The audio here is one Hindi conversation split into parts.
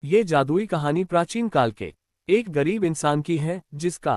ये जादुई कहानी प्राचीन काल के एक गरीब इंसान की है जिसका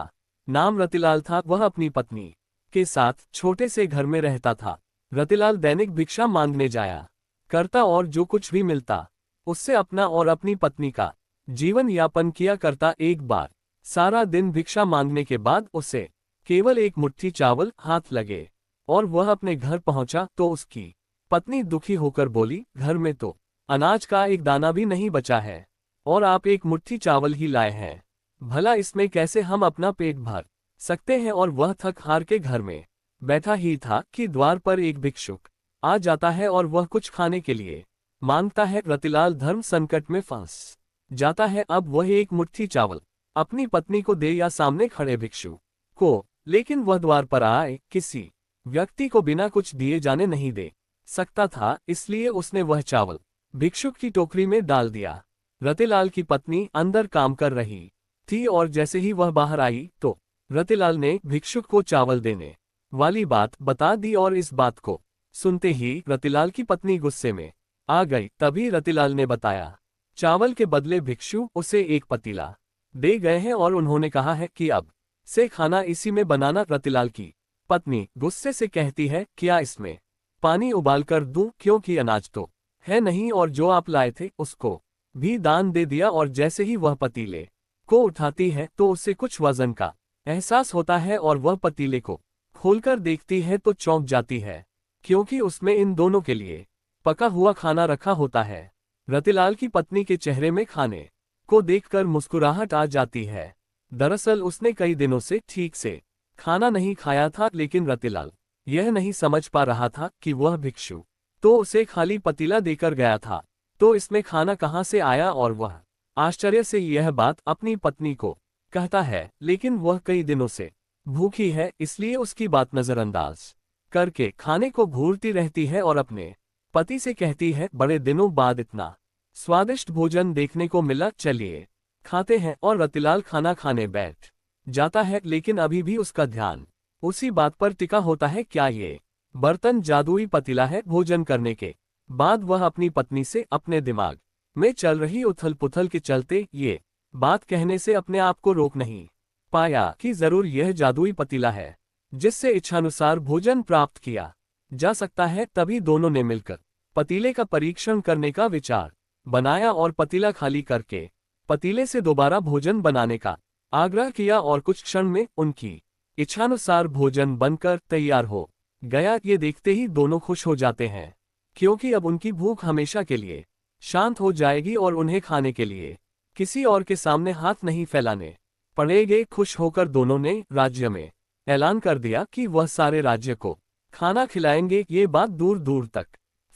नाम रतिलाल था। वह अपनी पत्नी के साथ छोटे से घर में रहता था। रतिलाल दैनिक भिक्षा मांगने जाया करता और जो कुछ भी मिलता उससे अपना और अपनी पत्नी का जीवन यापन किया करता। एक बार सारा दिन भिक्षा मांगने के बाद उसे केवल एक मुट्ठी चावल हाथ लगे और वह अपने घर पहुंचा तो उसकी पत्नी दुखी होकर बोली, घर में तो अनाज का एक दाना भी नहीं बचा है और आप एक मुट्ठी चावल ही लाए हैं। भला इसमें कैसे हम अपना पेट भर सकते हैं। और वह थक हार के घर में बैठा ही था कि द्वार पर एक भिक्षुक आ जाता है और वह कुछ खाने के लिए मांगता है। रतिलाल धर्म संकट में फंस जाता है। अब वह एक मुट्ठी चावल अपनी पत्नी को दे या सामने खड़े भिक्षु को, लेकिन वह द्वार पर आए किसी व्यक्ति को बिना कुछ दिए जाने नहीं दे सकता था, इसलिए उसने वह चावल भिक्षुक की टोकरी में डाल दिया। रतिलाल की पत्नी अंदर काम कर रही थी और जैसे ही वह बाहर आई तो रतिलाल ने भिक्षुक को चावल देने वाली बात बता दी और इस बात को सुनते ही रतिलाल की पत्नी गुस्से में आ गई। तभी रतिलाल ने बताया, चावल के बदले भिक्षु उसे एक पतीला दे गए हैं और उन्होंने कहा है कि अब से खाना इसी में बनाना। रतिलाल की पत्नी गुस्से से कहती है, क्या इसमें पानी उबाल कर दूं, क्योंकि अनाज तो है नहीं और जो आप लाए थे उसको भी दान दे दिया। और जैसे ही वह पतीले को उठाती है तो उसे कुछ वजन का एहसास होता है और वह पतीले को खोलकर देखती है तो चौंक जाती है, क्योंकि उसमें इन दोनों के लिए पका हुआ खाना रखा होता है। रतिलाल की पत्नी के चेहरे में खाने को देखकर मुस्कुराहट आ जाती है। दरअसल उसने कई दिनों से ठीक से खाना नहीं खाया था, लेकिन रतिलाल यह नहीं समझ पा रहा था कि वह भिक्षु तो उसे खाली पतीला देकर गया था, तो इसमें खाना कहाँ से आया। और वह आश्चर्य से यह बात अपनी पत्नी को कहता है, लेकिन वह कई दिनों से भूखी है, इसलिए उसकी बात नजरअंदाज करके खाने को घूरती रहती है और अपने पति से कहती है, बड़े दिनों बाद इतना स्वादिष्ट भोजन देखने को मिला, चलिए खाते हैं। और रतिलाल खाना खाने बैठ जाता है, लेकिन अभी भी उसका ध्यान उसी बात पर टिका होता है, क्या ये बर्तन जादुई पतीला है। भोजन करने के बाद वह अपनी पत्नी से अपने दिमाग में चल रही उथल पुथल के चलते ये बात कहने से अपने आप को रोक नहीं पाया कि जरूर यह जादुई पतीला है जिससे इच्छानुसार भोजन प्राप्त किया जा सकता है। तभी दोनों ने मिलकर पतीले का परीक्षण करने का विचार बनाया और पतीला खाली करके पतीले से दोबारा भोजन बनाने का आग्रह किया और कुछ क्षण में उनकी इच्छानुसार भोजन बनकर तैयार हो गया। ये देखते ही दोनों खुश हो जाते हैं, क्योंकि अब उनकी भूख हमेशा के लिए शांत हो जाएगी और उन्हें खाने के लिए किसी और के सामने हाथ नहीं फैलाने पड़ेंगे। खुश होकर दोनों ने राज्य में ऐलान कर दिया कि वह सारे राज्य को खाना खिलाएंगे। ये बात दूर दूर तक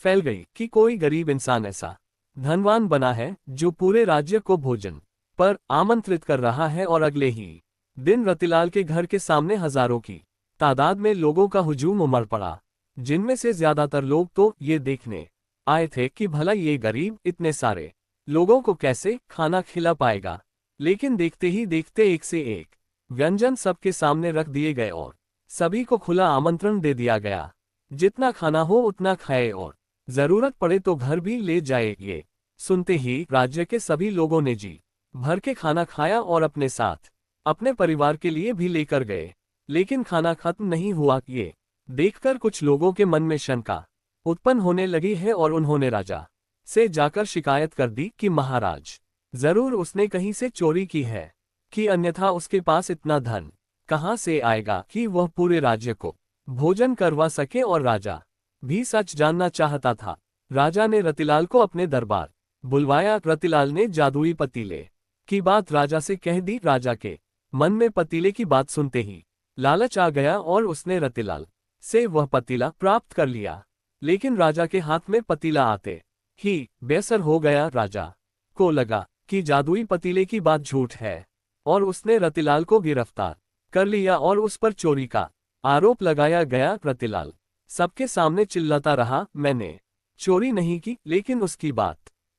फैल गई कि कोई गरीब इंसान ऐसा धनवान बना है जो पूरे राज्य को भोजन पर आमंत्रित कर रहा है। और अगले ही दिन रतिलाल के घर के सामने हजारों की तादाद में लोगों का हुजूम उमड़ पड़ा, जिनमें से ज्यादातर लोग तो ये देखने आए थे कि भला ये गरीब इतने सारे लोगों को कैसे खाना खिला पाएगा। लेकिन देखते ही देखते एक से एक व्यंजन सबके सामने रख दिए गए और सभी को खुला आमंत्रण दे दिया गया, जितना खाना हो उतना खाए और जरूरत पड़े तो घर भी ले जाए। ये सुनते ही राज्य के सभी लोगों ने जी भर के खाना खाया और अपने साथ अपने परिवार के लिए भी लेकर गए, लेकिन खाना खत्म नहीं हुआ। ये देखकर कुछ लोगों के मन में शंका उत्पन्न होने लगी है और उन्होंने राजा से जाकर शिकायत कर दी कि महाराज, जरूर उसने कहीं से चोरी की है, कि अन्यथा उसके पास इतना धन कहाँ से आएगा कि वह पूरे राज्य को भोजन करवा सके। और राजा भी सच जानना चाहता था। राजा ने रतिलाल को अपने दरबार बुलवाया। रतिलाल ने जादुई पतीले की बात राजा से कह दी। राजा के मन में पतीले की बात सुनते ही लालच आ गया और उसने रतिलाल से वह पतीला प्राप्त कर लिया, लेकिन राजा के हाथ में पतीला आते ही बेअसर हो गया। राजा को लगा कि जादुई पतीले की बात झूठ है और उसने रतिलाल को गिरफ्तार कर लिया और उस पर चोरी का आरोप लगाया गया। रतिलाल सबके सामने चिल्लाता रहा, मैंने चोरी नहीं की, लेकिन उसकी बात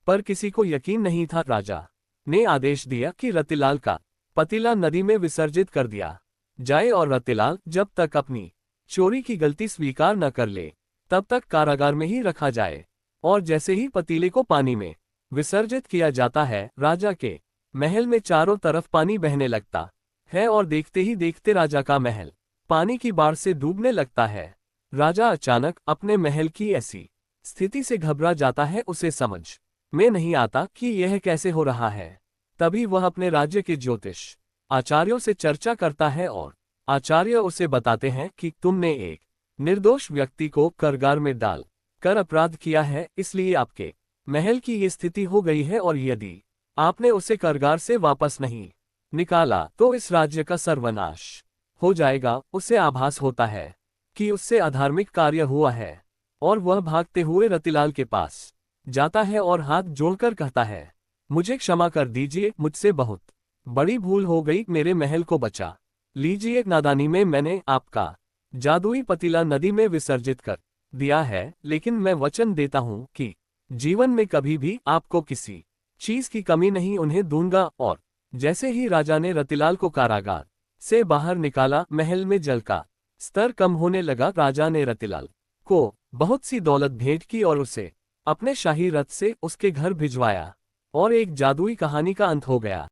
पर किसी को यकीन नहीं था। राजा ने आदेश दिया कि रतिलाल का पतीला नदी में विसर्जित कर दिया जाए और रतिलाल जब तक अपनी चोरी की गलती स्वीकार न कर ले तब तक कारागार में ही रखा जाए। और जैसे ही पतीले को पानी में विसर्जित किया जाता है। राजा के महल में चारों तरफ पानी बहने लगता है और देखते ही देखते राजा का महल पानी की बाढ़ से डूबने लगता है। राजा अचानक अपने महल की ऐसी स्थिति से घबरा जाता है, उसे समझ में नहीं आता कि यह कैसे हो रहा है। तभी वह अपने राज्य के ज्योतिष आचार्यों से चर्चा करता है और आचार्य उसे बताते हैं कि तुमने एक निर्दोष व्यक्ति को कारागार में डाल कर अपराध किया है, इसलिए आपके महल की ये स्थिति हो गई है और यदि आपने उसे कारागार से वापस नहीं निकाला तो इस राज्य का सर्वनाश हो जाएगा। उसे आभास होता है कि उससे अधार्मिक कार्य हुआ है और वह भागते हुए रतिलाल के पास जाता है और हाथ जोड़कर कहता है, मुझे क्षमा कर दीजिए, मुझसे बहुत बड़ी भूल हो गई, मेरे महल को बचा लीजिए। नादानी में मैंने आपका जादुई पतीला नदी में विसर्जित कर दिया है, लेकिन मैं वचन देता हूं कि जीवन में कभी भी आपको किसी चीज की कमी नहीं उन्हें दूंगा। और जैसे ही राजा ने रतिलाल को कारागार से बाहर निकाला, महल में जल का स्तर कम होने लगा। राजा ने रतिलाल को बहुत सी दौलत भेंट की और उसे अपने शाही रथ से उसके घर भिजवाया और एक जादुई कहानी का अंत हो गया।